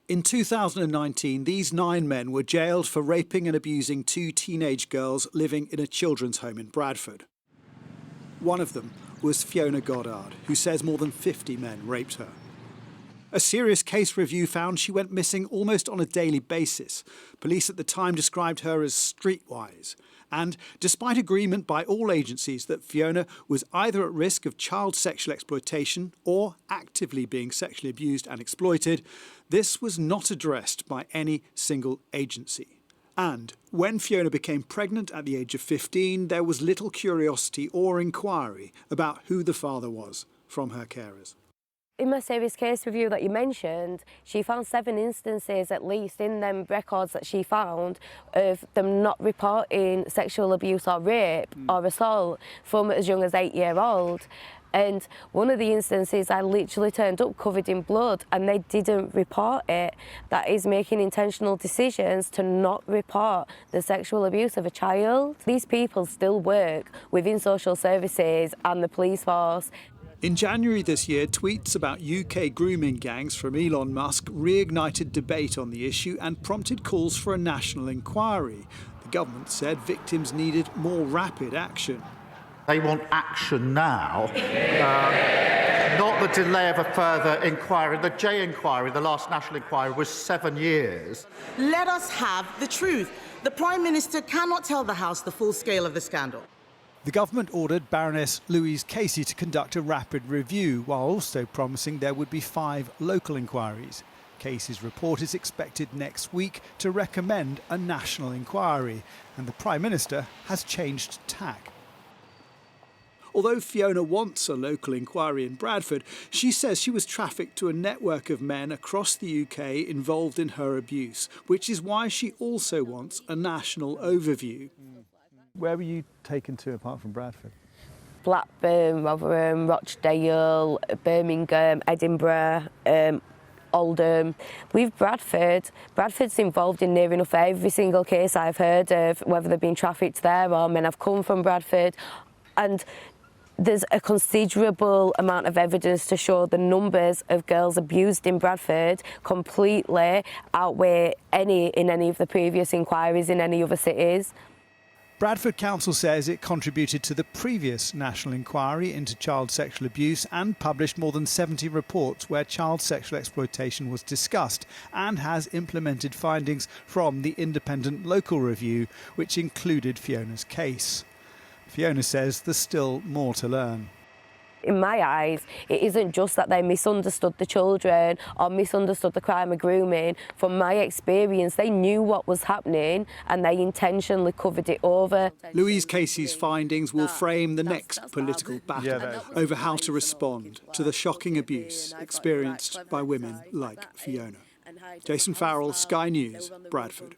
In 2019, these 9 men were jailed for raping and abusing 2 teenage girls living in a children's home in Bradford. One of them was Fiona Goddard, who says more than 50 men raped her. A serious case review found she went missing almost on a daily basis. Police at the time described her as streetwise. And despite agreement by all agencies that Fiona was either at risk of child sexual exploitation or actively being sexually abused and exploited, this was not addressed by any single agency. And when Fiona became pregnant at the age of 15, there was little curiosity or inquiry about who the father was from her carers. In my serious case review that you mentioned, she found 7 instances, at least in them records that she found, of them not reporting sexual abuse or rape or assault from as young as 8-year-old. And one of the instances, I literally turned up covered in blood and they didn't report it. That is making intentional decisions to not report the sexual abuse of a child. These people still work within social services and the police force. In January this year, tweets about UK grooming gangs from Elon Musk reignited debate on the issue and prompted calls for a national inquiry. The government said victims needed more rapid action. They want action now, not the delay of a further inquiry. The J inquiry, the last national inquiry, was 7 years. Let us have the truth. The Prime Minister cannot tell the House the full scale of the scandal. The government ordered Baroness Louise Casey to conduct a rapid review, while also promising there would be 5 local inquiries. Casey's report is expected next week to recommend a national inquiry, and the Prime Minister has changed tack. Although Fiona wants a local inquiry in Bradford, she says she was trafficked to a network of men across the UK involved in her abuse, which is why she also wants a national overview. Where were you taken to apart from Bradford? Blackburn, Rotherham, Rochdale, Birmingham, Edinburgh, Oldham. With Bradford's involved in near enough every single case I've heard of, whether they've been trafficked there or men have come from Bradford. And there's a considerable amount of evidence to show the numbers of girls abused in Bradford completely outweigh any of the previous inquiries in any other cities. Bradford Council says it contributed to the previous national inquiry into child sexual abuse and published more than 70 reports where child sexual exploitation was discussed, and has implemented findings from the independent local review, which included Fiona's case. Fiona says there's still more to learn. In my eyes, it isn't just that they misunderstood the children or misunderstood the crime of grooming. From my experience, they knew what was happening and they intentionally covered it over. Louise Casey's findings will frame the next political battle over how to respond to the shocking abuse experienced by women like Fiona. Jason Farrell, Sky News, Bradford.